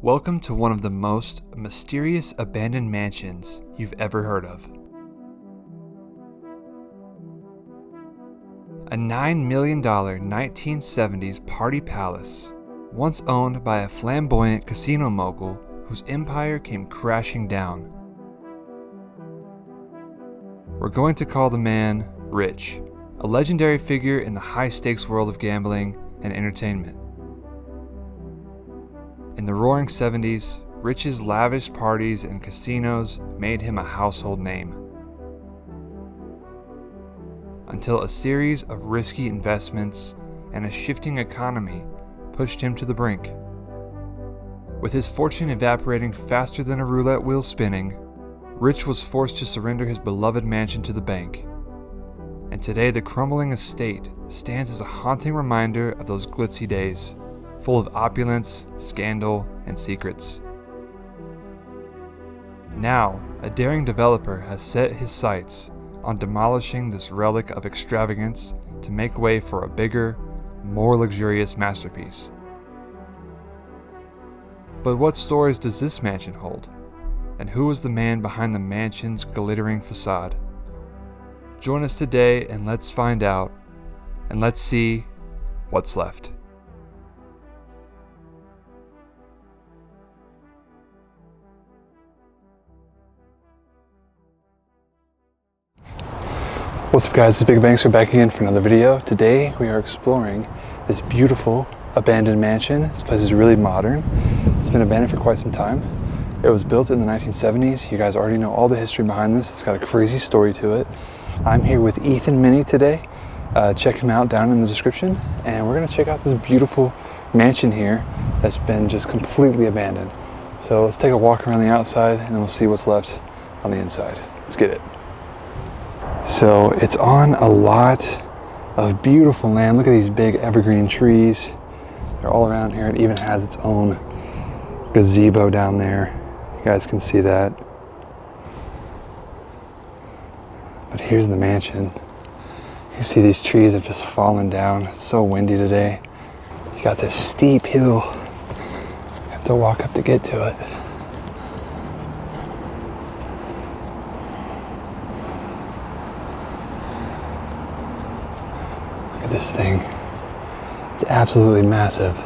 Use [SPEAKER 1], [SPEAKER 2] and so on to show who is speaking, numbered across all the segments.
[SPEAKER 1] Welcome to one of the most mysterious abandoned mansions you've ever heard of. A $9 million 1970s party palace, once owned by a flamboyant casino mogul whose empire came crashing down. We're going to call the man Rich, a legendary figure in the high-stakes world of gambling and entertainment. In the roaring 70s, Rich's lavish parties and casinos made him a household name. Until a series of risky investments and a shifting economy pushed him to the brink. With his fortune evaporating faster than a roulette wheel spinning, Rich was forced to surrender his beloved mansion to the bank. And today the crumbling estate stands as a haunting reminder of those glitzy days, full of opulence, scandal, and secrets. Now, a daring developer has set his sights on demolishing this relic of extravagance to make way for a bigger, more luxurious masterpiece. But what stories does this mansion hold? And who is the man behind the mansion's glittering facade? Join us today and let's find out, and let's see what's left.
[SPEAKER 2] What's up guys, it's BigBankz. We're back again for another video. Today we are exploring this beautiful abandoned mansion. This place is really modern. It's been abandoned for quite some time. It was built in the 1970s. You guys already know all the history behind this. It's got a crazy story to it. I'm here with Ethan Minnie today. Check him out down in the description. And we're gonna check out this beautiful mansion here that's been just completely abandoned. So let's take a walk around the outside and then we'll see what's left on the inside. Let's get it. So it's on a lot of beautiful land. Look at these big evergreen trees. They're all around here. It even has its own gazebo down there. You guys can see that. But here's the mansion. You see these trees have just fallen down. It's so windy today. You got this steep hill. You have to walk up to get to it. This thing, it's absolutely massive.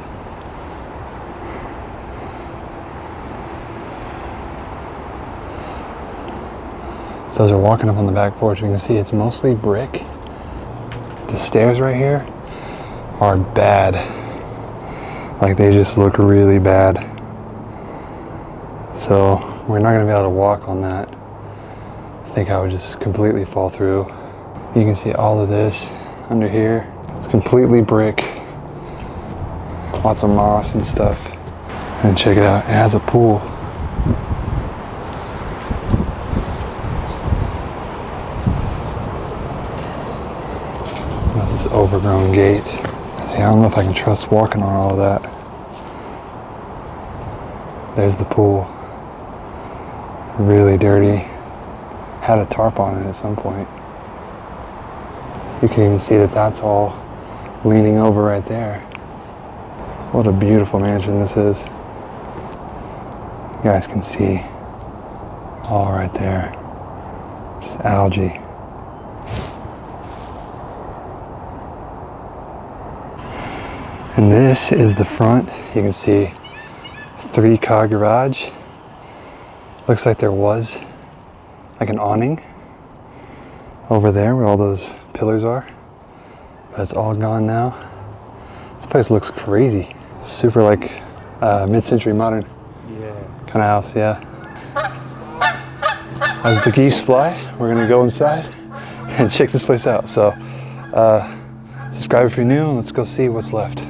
[SPEAKER 2] So as we're walking up on the back porch, we can see it's mostly brick. The stairs right here are bad. Like they just look really bad. So we're not gonna be able to walk on that. I think I would just completely fall through. You can see all of this under here. It's completely brick, lots of moss and stuff. And check it out, it has a pool. Got this overgrown gate. See, I don't know if I can trust walking on all of that. There's the pool. Really dirty. Had a tarp on it at some point. You can even see that that's all leaning over right there. What a beautiful mansion this is. You guys can see all right there. Just algae. And this is the front. You can see 3-car garage. Looks like there was like an awning over there where all those pillars are, but it's all gone now. This place looks crazy. Super like mid-century modern kind of house, yeah. As the geese fly, we're gonna go inside and check this place out. So subscribe if you're new and let's go see what's left.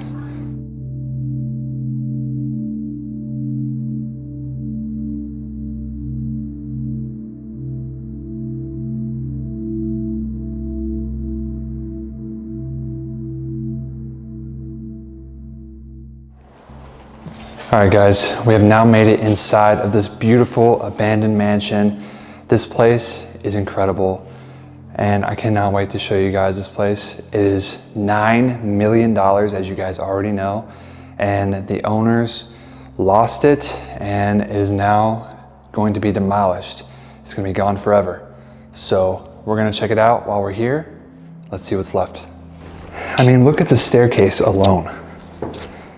[SPEAKER 2] All right guys, we have now made it inside of this beautiful abandoned mansion. This place is incredible and I cannot wait to show you guys this place. It is $9 million, as you guys already know, and the owners lost it, and it is now going to be demolished. It's gonna be gone forever. So we're gonna check it out while we're here. Let's see what's left. I mean, look at the staircase alone.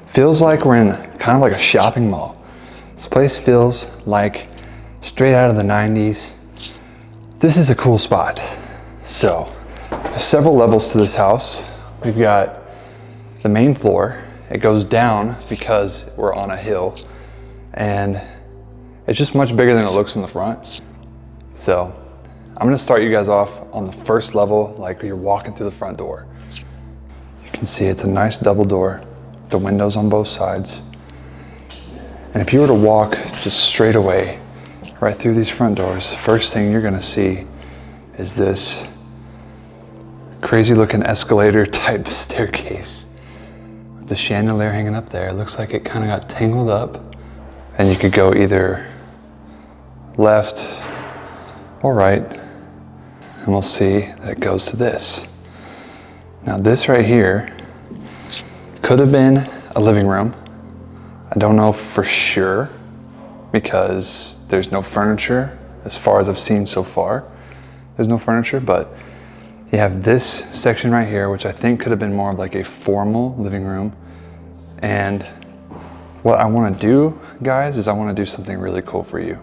[SPEAKER 2] Feels like we're in kind of like a shopping mall. This place feels like straight out of the 90s. This is a cool spot. So, there's several levels to this house. We've got the main floor. It goes down because we're on a hill, and it's just much bigger than it looks from the front. So, I'm gonna start you guys off on the first level, like you're walking through the front door. You can see it's a nice double door, the windows on both sides. And if you were to walk just straight away, right through these front doors, first thing you're gonna see is this crazy looking escalator type staircase. With the chandelier hanging up there, it looks like it kind of got tangled up. And you could go either left or right, and we'll see that it goes to this. Now this right here could have been a living room. I don't know for sure because there's no furniture as far as I've seen so far. There's no furniture, but you have this section right here, which I think could have been more of like a formal living room. And what I want to do, guys, is I want to do something really cool for you.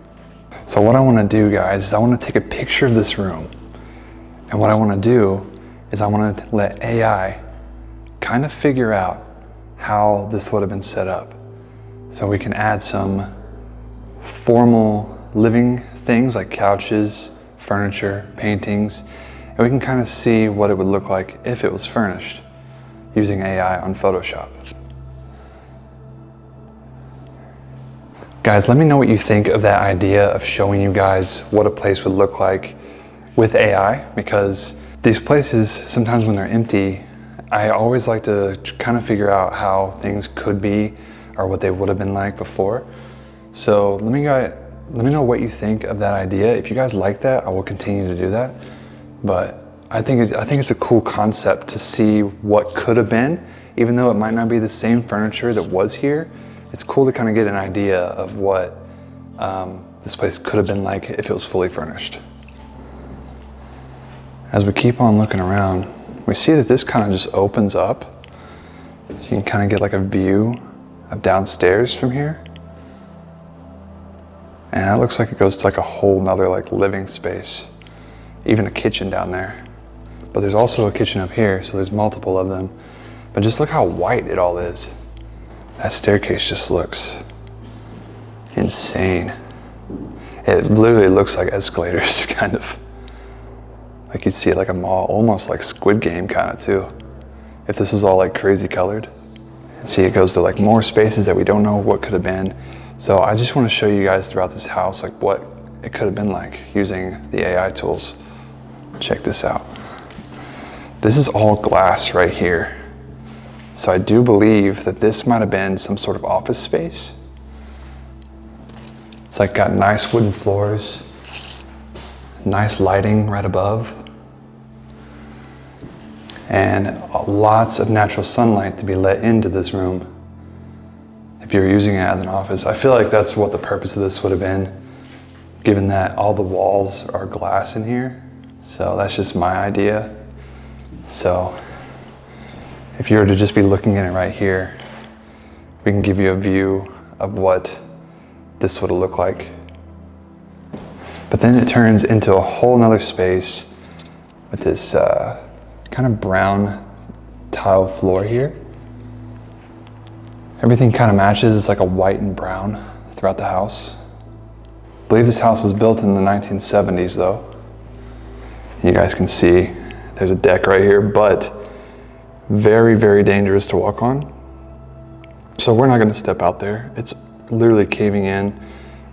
[SPEAKER 2] So what I want to do, guys, is I want to take a picture of this room. And what I want to do is I want to let AI kind of figure out how this would have been set up. So we can add some formal living things like couches, furniture, paintings, and we can kind of see what it would look like if it was furnished using AI on Photoshop. Guys, let me know what you think of that idea of showing you guys what a place would look like with AI, because these places, sometimes when they're empty, I always like to kind of figure out how things could be or what they would have been like before. So let me know what you think of that idea. If you guys like that, I will continue to do that. But I think it's a cool concept to see what could have been, even though it might not be the same furniture that was here. It's cool to kind of get an idea of what this place could have been like if it was fully furnished. As we keep on looking around, we see that this kind of just opens up. So you can kind of get like a view of downstairs from here. And that looks like it goes to like a whole nother like living space. Even a kitchen down there. But there's also a kitchen up here, so there's multiple of them. But just look how white it all is. That staircase just looks insane. It literally looks like escalators, kind of. Like you'd see it like a mall, almost like Squid Game kind of too. If this is all like crazy colored. And see, it goes to like more spaces that we don't know what could have been. So I just want to show you guys throughout this house like what it could have been like using the AI tools. Check this out. This is all glass right here. So I do believe that this might have been some sort of office space. It's like got nice wooden floors, nice lighting right above, and lots of natural sunlight to be let into this room. If you're using it as an office, I feel like that's what the purpose of this would have been, given that all the walls are glass in here. So that's just my idea. So if you were to just be looking at it right here, we can give you a view of what this would have looked like. But then it turns into a whole nother space with this kind of brown tile floor here. Everything kind of matches. It's like a white and brown throughout the house. I believe this house was built in the 1970s though. You guys can see there's a deck right here, but very, very dangerous to walk on. So we're not gonna step out there. It's literally caving in.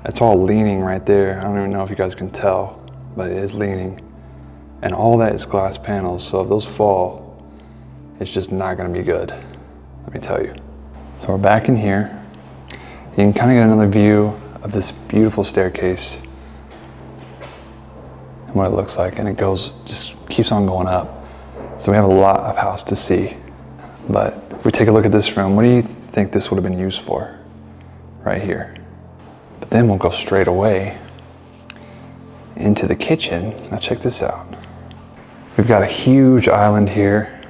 [SPEAKER 2] It's all leaning right there. I don't even know if you guys can tell, but it is leaning. And all that is glass panels, so if those fall, it's just not gonna be good, let me tell you. So we're back in here. You can kind of get another view of this beautiful staircase and what it looks like, and it goes, just keeps on going up. So we have a lot of house to see. But if we take a look at this room, what do you think this would have been used for? right here. But then we'll go straight away into the kitchen. Now check this out. We've got a huge island here,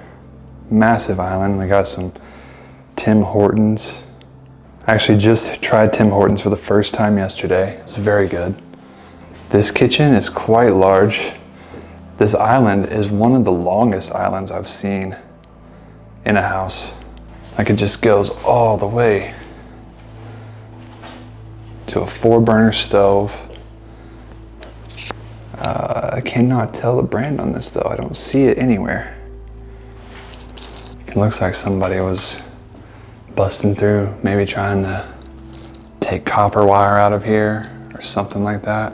[SPEAKER 2] massive island. We got some Tim Hortons. I actually just tried Tim Hortons for the first time yesterday. It's very good. This kitchen is quite large. This island is one of the longest islands I've seen in a house. Like, it just goes all the way to a 4-burner stove. I cannot tell the brand on this though. I don't see it anywhere. It looks like somebody was busting through, maybe trying to take copper wire out of here or something like that.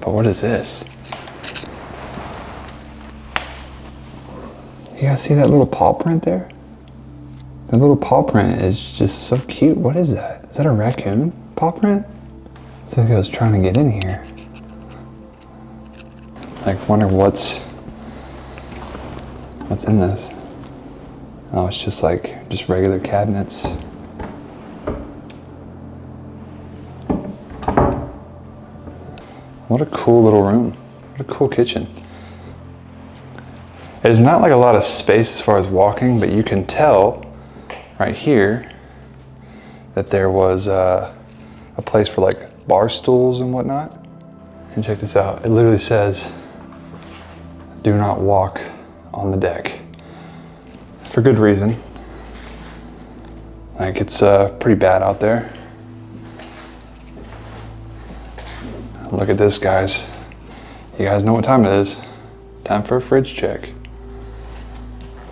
[SPEAKER 2] But what is this? You guys see that little paw print there? The little paw print is just so cute. What is that? Is that a raccoon paw print? So he was trying to get in here. Like, wonder what's in this. Oh, it's just like, just regular cabinets. What a cool little room. What a cool kitchen. It is not like a lot of space as far as walking, but you can tell right here that there was a place for like bar stools and whatnot. And check this out. It literally says, do not walk on the deck. For good reason. Like, it's pretty bad out there. Look at this, guys. You guys know what time it is. Time for a fridge check.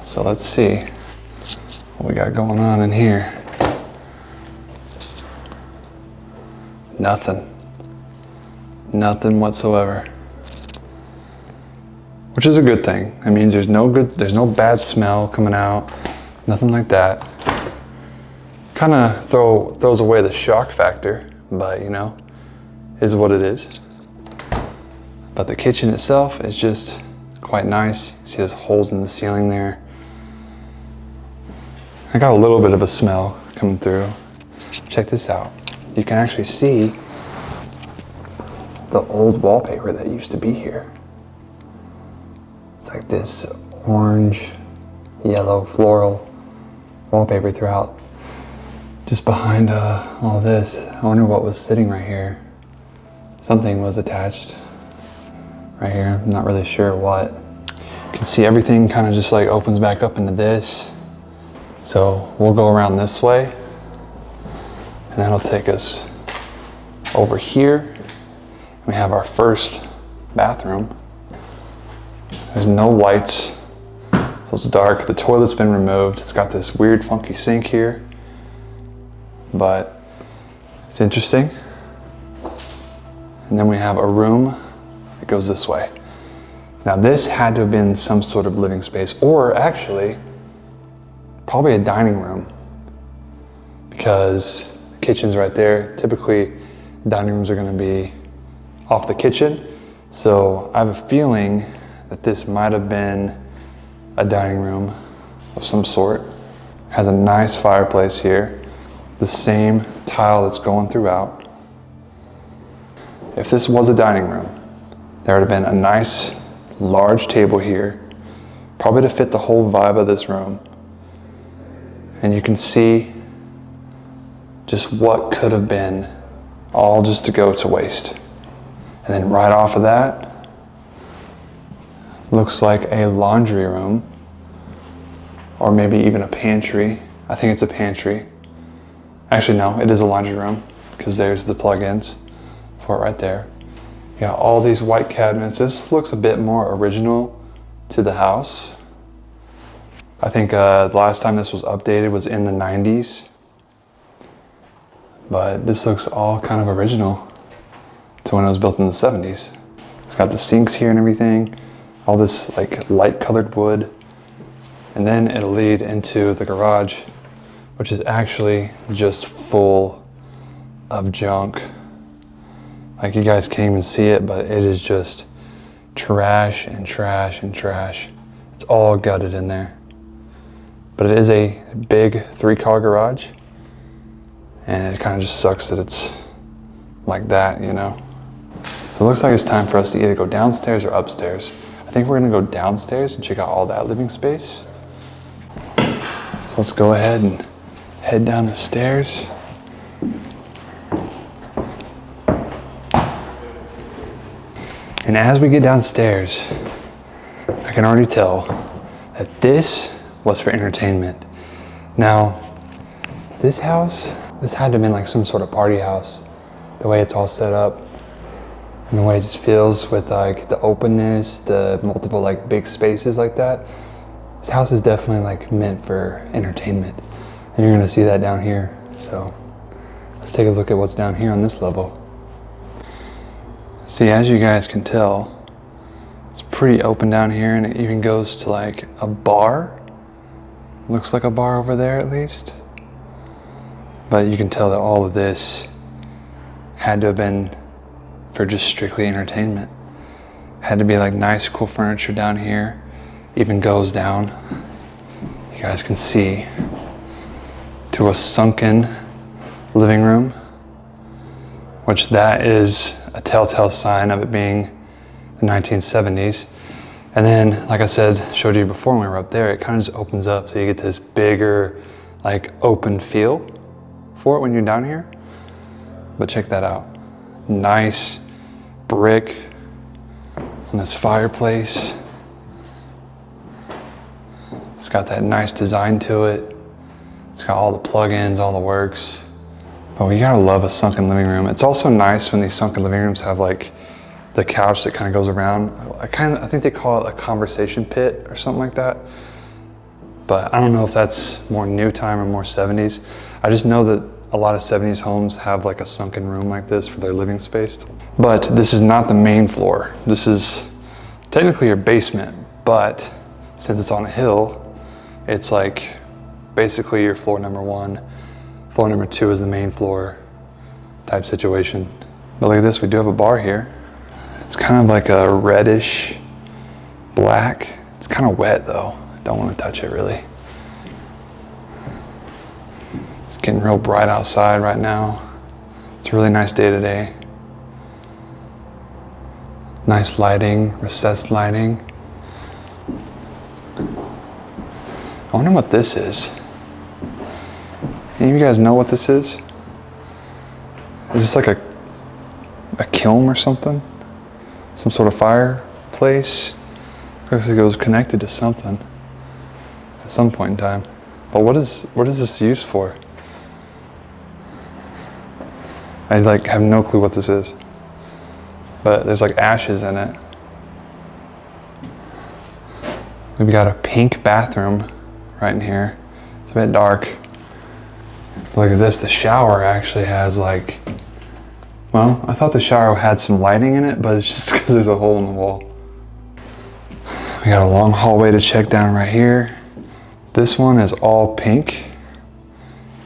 [SPEAKER 2] So let's see what we got going on in here. Nothing. Nothing whatsoever. Which is a good thing. That means there's no bad smell coming out. Nothing like that. Kind of throws away the shock factor, but you know, is what it is. But the kitchen itself is just quite nice. You see there's holes in the ceiling there. I got a little bit of a smell coming through. Check this out. You can actually see the old wallpaper that used to be here. It's like this orange, yellow, floral wallpaper throughout. Just behind all this, I wonder what was sitting right here. Something was attached right here. I'm not really sure what. You can see everything kind of just like opens back up into this. So we'll go around this way, and that'll take us over here. We have our first bathroom. There's no lights, so it's dark. The toilet's been removed. It's got this weird funky sink here, but it's interesting. And then we have a room that goes this way. Now this had to have been some sort of living space, or actually probably a dining room, because the kitchen's right there. Typically dining rooms are going to be off the kitchen, so I have a feeling that this might have been a dining room of some sort. Has a nice fireplace here, the same tile that's going throughout. If this was a dining room, there would have been a nice large table here, probably to fit the whole vibe of this room. And you can see just what could have been, all just to go to waste. And then right off of that, looks like a laundry room, or maybe even a pantry. I think it's a pantry. Actually, no, it is a laundry room, because there's the plugins for it right there. You got all these white cabinets. This looks a bit more original to the house. I think the last time this was updated was in the 90s. But this looks all kind of original to when it was built in the 70s. It's got the sinks here and everything. All this like light colored wood. And then it'll lead into the garage, which is actually just full of junk. Like, you guys can't even see it, but it is just trash and trash and trash. It's all gutted in there. but it is a big 3-car garage. And it kind of just sucks that it's like that, you know? So it looks like it's time for us to either go downstairs or upstairs. I think we're gonna go downstairs and check out all that living space. So let's go ahead and head down the stairs. And as we get downstairs, I can already tell that this was for entertainment. Now, this house, this had to have been like some sort of party house, the way it's all set up and the way it just feels with like the openness, the multiple like big spaces like that. This house is definitely like meant for entertainment, and you're gonna see that down here. So let's take a look at what's down here on this level. See, as you guys can tell, it's pretty open down here, and it even goes to like a bar. Looks like a bar over there at least. But you can tell that all of this had to have been for just strictly entertainment. Had to be like nice, cool furniture down here. Even goes down, you guys can see, to a sunken living room, which that is a telltale sign of it being the 1970s. And then, like I said, showed you before when we were up there, it kind of just opens up, so you get this bigger, like open feel for it when you're down here. But check that out. Nice brick on this fireplace. It's got that nice design to it. It's got all the plug-ins, all the works. But we gotta love a sunken living room. It's also nice when these sunken living rooms have like the couch that kind of goes around. I think they call it a conversation pit or something like that. But I don't know if that's more new time or more 70s. I just know that a lot of 70s homes have like a sunken room like this for their living space. But this is not the main floor. This is technically your basement, but since it's on a hill, it's like basically your floor number 1. Floor number 2 is the main floor type situation. But look at this, we do have a bar here. It's kind of like a reddish black. It's kind of wet though. I don't want to touch it really. It's getting real bright outside right now. It's a really nice day today. Nice lighting, recessed lighting. I wonder what this is. Any of you guys know what this is? Is this like a kiln or something? Some sort of fireplace? Looks like it was connected to something at some point in time. But what is this used for? I like have no clue what this is. But there's like ashes in it. We've got a pink bathroom right in here. It's a bit dark. Look at this, the shower actually has like, well, I thought the shower had some lighting in it, but it's just because there's a hole in the wall. We got a long hallway to check down right here. This one is all pink.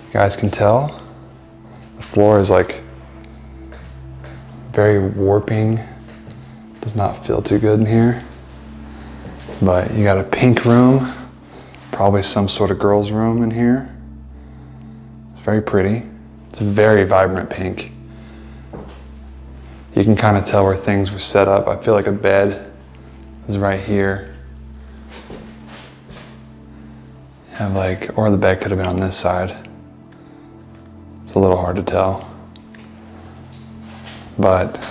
[SPEAKER 2] You guys can tell. The floor is like very warping. Does not feel too good in here. But you got a pink room. Probably some sort of girl's room in here. It's very pretty. It's a very vibrant pink. You can kind of tell where things were set up. I feel like a bed is right here. Have like, or the bed could have been on this side. It's a little hard to tell. But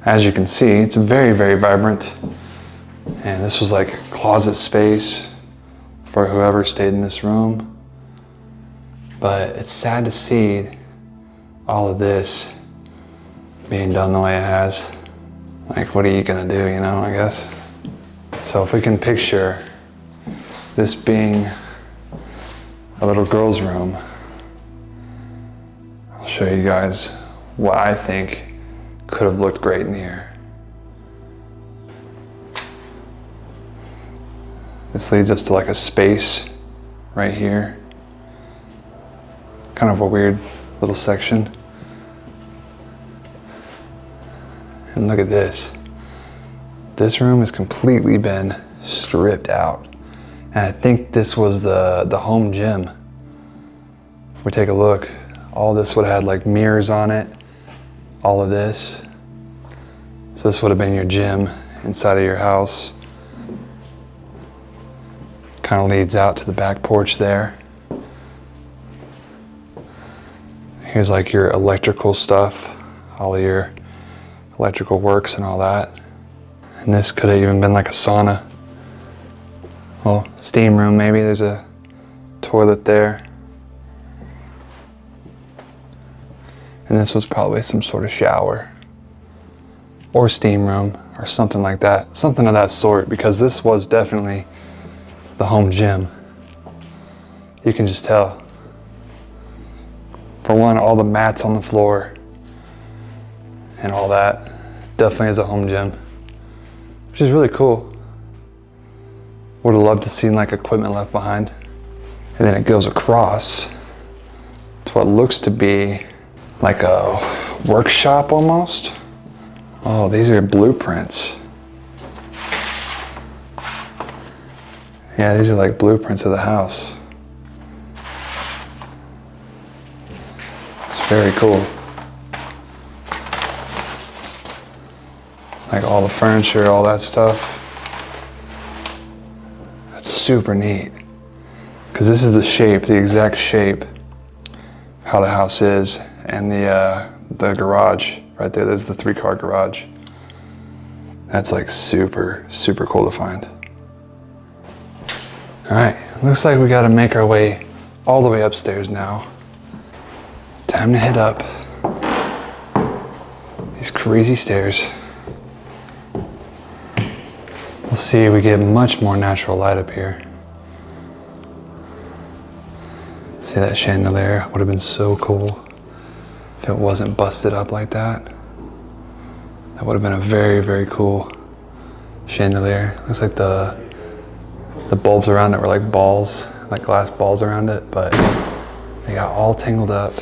[SPEAKER 2] as you can see, it's very, very vibrant. And this was like closet space for whoever stayed in this room. But it's sad to see all of this being done the way it has. Like, what are you gonna do, you know, I guess? So if we can picture this being a little girl's room, I'll show you guys what I think could have looked great in here. This leads us to like a space right here. Kind of a weird little section. And look at this. This room has completely been stripped out. And I think this was the home gym. If we take a look, all this would have had like mirrors on it, all of this. So this would have been your gym inside of your house. Kind of leads out to the back porch there. Here's like your electrical stuff, all of your electrical works and all that. And this could have even been like a sauna. Well, steam room maybe. There's a toilet there. And this was probably some sort of shower or steam room or something like that. Something of that sort, because this was definitely the home gym. You can just tell. For one, all the mats on the floor and all that definitely is a home gym, which is really cool. Would have loved to see like equipment left behind. And then it goes across to what looks to be like a workshop almost. Oh, these are blueprints. Yeah, these are like blueprints of the house. It's very cool. Like all the furniture, all that stuff. That's super neat. Because this is the shape, the exact shape, how the house is, and the garage right there. There's the 3-car garage. That's like super, super cool to find. All right, looks like we got to make our way all the way upstairs now. Time to head up these crazy stairs. We'll see, we get much more natural light up here. See that chandelier? Would have been so cool if it wasn't busted up like that. That would have been a very, very cool chandelier. Looks like the bulbs around it were like balls, like glass balls around it, but they got all tangled up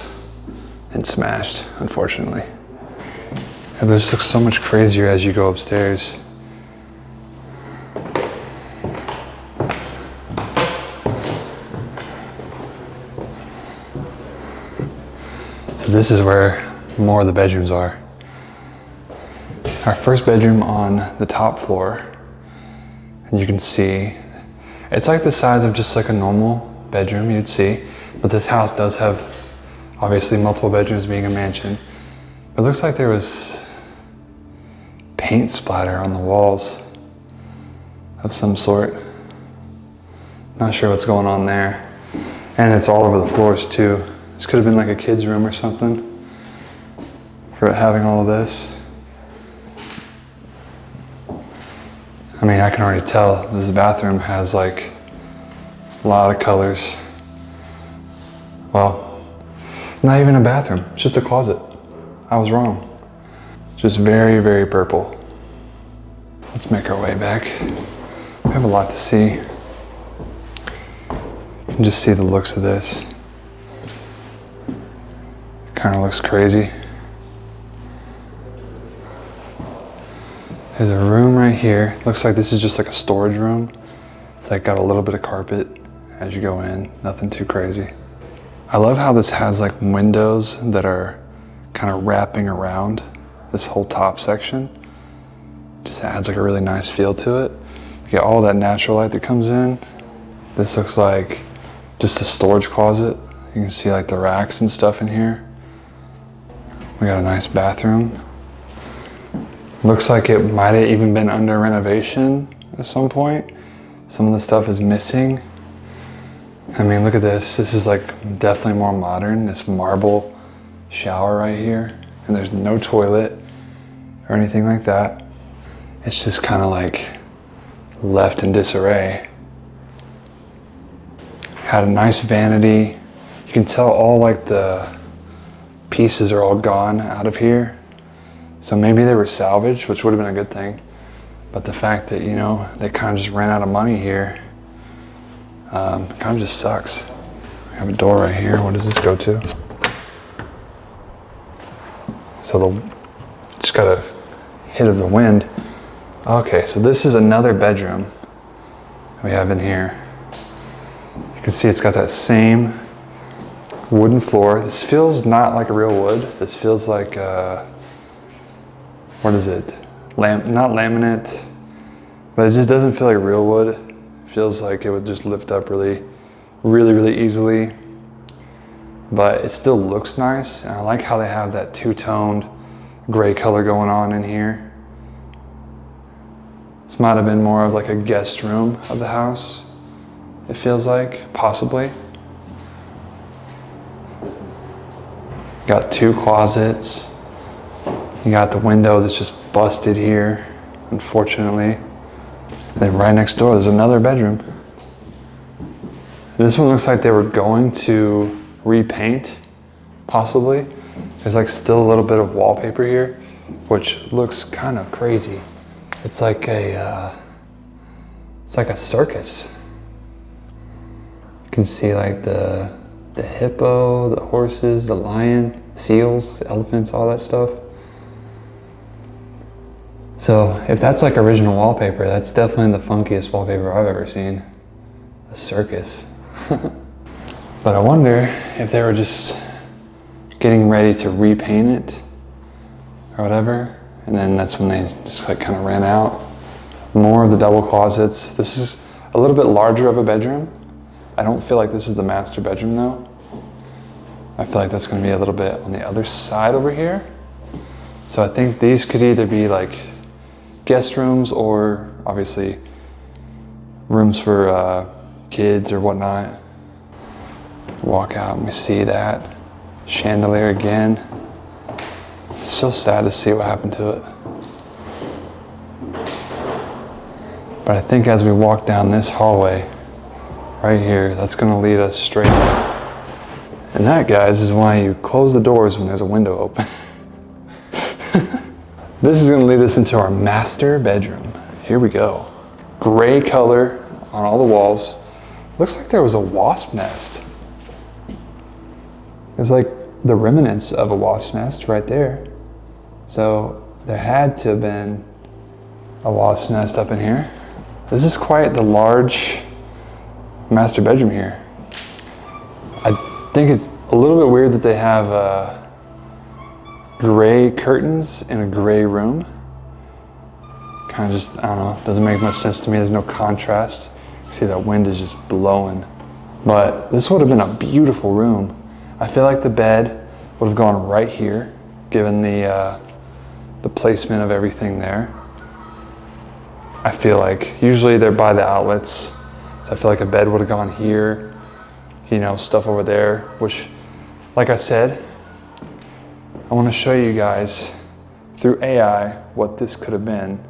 [SPEAKER 2] and smashed, unfortunately. And this looks so much crazier as you go upstairs. So this is where more of the bedrooms are. Our first bedroom on the top floor, and you can see it's like the size of just like a normal bedroom you'd see, but this house does have obviously multiple bedrooms being a mansion. It looks like there was paint splatter on the walls of some sort. Not sure what's going on there. And it's all over the floors too. This could have been like a kid's room or something for it having all of this. I mean, I can already tell this bathroom has like a lot of colors. Well, not even a bathroom, it's just a closet. I was wrong. Just very, very purple. Let's make our way back. We have a lot to see. You can just see the looks of this. Kind of looks crazy. There's a room right here. Looks like this is just like a storage room. It's like got a little bit of carpet as you go in, nothing too crazy. I love how this has like windows that are kind of wrapping around this whole top section. Just adds like a really nice feel to it. You get all that natural light that comes in. This looks like just a storage closet. You can see like the racks and stuff in here. We got a nice bathroom. Looks like it might have even been under renovation at some point. Some of the stuff is missing. I mean, look at this. This is like definitely more modern. This marble shower right here. And there's no toilet or anything like that. It's just kind of like left in disarray. Had a nice vanity. You can tell all like the pieces are all gone out of here. So maybe they were salvaged, which would have been a good thing. But the fact that, you know, they kind of just ran out of money here, kind of just sucks. We have a door right here. What does this go to? So just got a hit of the wind. Okay, so this is another bedroom we have in here. You can see it's got that same wooden floor. This feels not like a real wood. This feels like, what is it? Not laminate, but it just doesn't feel like real wood. It feels like it would just lift up really easily. But it still looks nice. And I like how they have that two-toned gray color going on in here. This might have been more of like a guest room of the house. It feels like, possibly. Got two closets. You got the window that's just busted here, unfortunately. And then right next door, there's another bedroom. This one looks like they were going to repaint, possibly. There's like still a little bit of wallpaper here, which looks kind of crazy. It's like a circus. You can see like the hippo, the horses, the lion, seals, elephants, all that stuff. So if that's like original wallpaper, that's definitely the funkiest wallpaper I've ever seen. A circus. But I wonder if they were just getting ready to repaint it or whatever, and then that's when they just like kind of ran out. More of the double closets. This is a little bit larger of a bedroom. I don't feel like this is the master bedroom though. I feel like that's going to be a little bit on the other side over here. So I think these could either be like guest rooms or obviously rooms for kids or whatnot. Walk out and we see that chandelier again. It's so sad to see what happened to it. But I think as we walk down this hallway right here, that's going to lead us straight up. And that, guys, is why you close the doors when there's a window open. This is going to lead us into our master bedroom. Here we go. Gray color on all the walls. Looks like there was a wasp nest. There's like the remnants of a wasp nest right there. So there had to have been a wasp nest up in here. This is quite the large master bedroom here. I think it's a little bit weird that they have gray curtains in a gray room. Kind of just, I don't know, doesn't make much sense to me. There's no contrast. See, that wind is just blowing. But this would have been a beautiful room. I feel like the bed would have gone right here, given the placement of everything there. I feel like usually they're by the outlets, so I feel like a bed would have gone here, you know, stuff over there, which, like I said, I want to show you guys through AI what this could have been.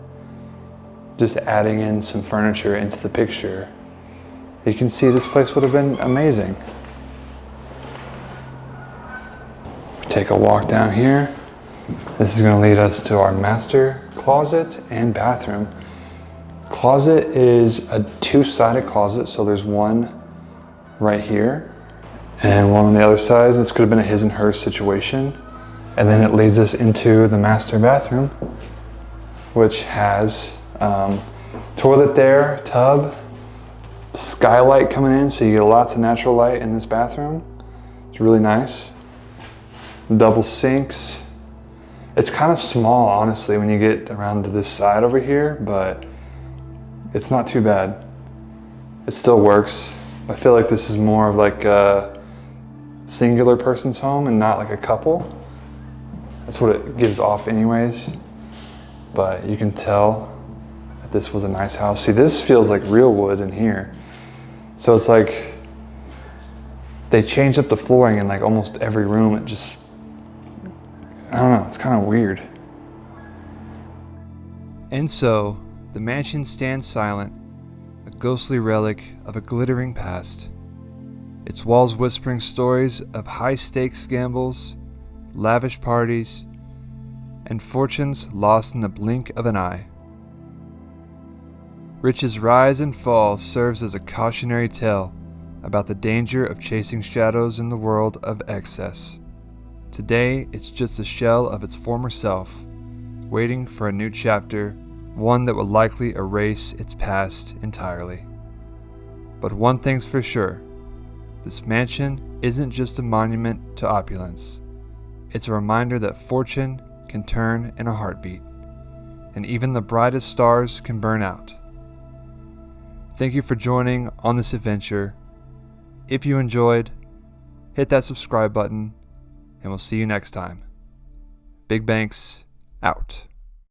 [SPEAKER 2] Just adding in some furniture into the picture. You can see this place would have been amazing. Take a walk down here. This is going to lead us to our master closet and bathroom. Closet is a two-sided closet, so there's one right here and one on the other side. This could have been a his and her situation. And then it leads us into the master bathroom, which has toilet there, tub, skylight coming in, so you get lots of natural light in this bathroom. It's really nice. Double sinks. It's kind of small, honestly, when you get around to this side over here, but it's not too bad. It still works. I feel like this is more of like a singular person's home and not like a couple. That's what it gives off anyways. But you can tell that this was a nice house. See, this feels like real wood in here. So it's like they changed up the flooring in like almost every room. It just, I don't know, it's kind of weird.
[SPEAKER 1] And so, the mansion stands silent, a ghostly relic of a glittering past. Its walls whispering stories of high-stakes gambles, lavish parties, and fortunes lost in the blink of an eye. Riches' rise and fall serves as a cautionary tale about the danger of chasing shadows in the world of excess. Today, it's just a shell of its former self, waiting for a new chapter, one that will likely erase its past entirely. But one thing's for sure, This mansion isn't just a monument to opulence. It's a reminder that fortune can turn in a heartbeat, and even the brightest stars can burn out. Thank you for joining on this adventure. If you enjoyed, hit that subscribe button, and we'll see you next time. BigBankz out.